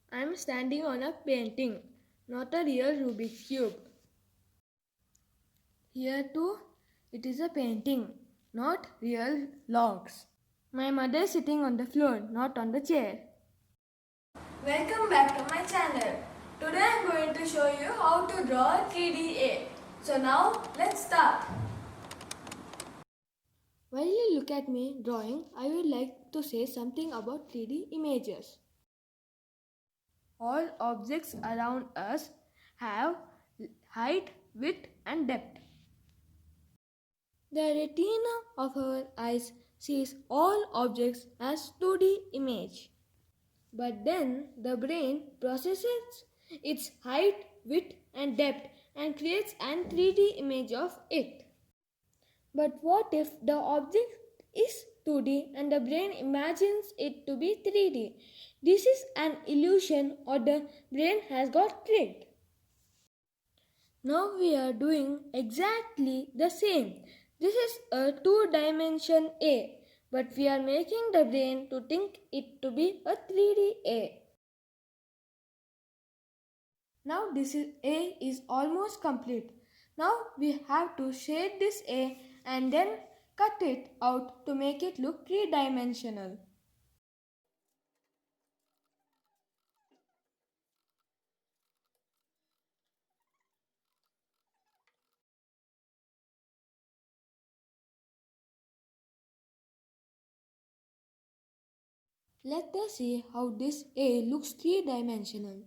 I am standing on a painting, not a real Rubik's Cube. Here too, it is a painting, not real logs. My mother is sitting on the floor, not on the chair. Welcome back to my channel. Today I am going to show you how to draw a 3D. So now let's start. While you look at me drawing, I would like to say something about 3D images. All objects around us have height, width and depth. The retina of our eyes sees all objects as 2D image. But then the brain processes its height, width and depth and creates an 3D image of it. But what if the object is 2D and the brain imagines it to be 3D? This is an illusion or the brain has got tricked. Now we are doing exactly the same. This is a 2-dimension A, but we are making the brain to think it to be a 3D A. Now this A is almost complete. Now we have to shade this A and then cut it out to make it look 3-dimensional. Let us see how this A looks 3-dimensional.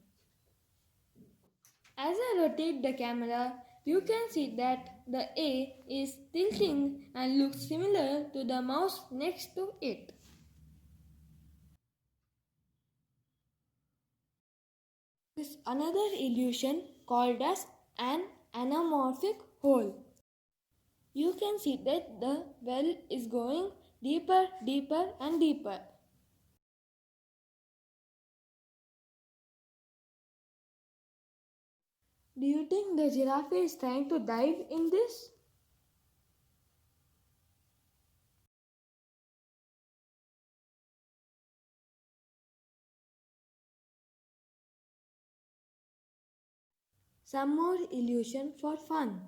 As I rotate the camera, you can see that the A is tilting and looks similar to the mouse next to it. This is another illusion called as an anamorphic hole. You can see that the well is going deeper, deeper and deeper. Do you think the giraffe is trying to dive in this? Some more illusion for fun.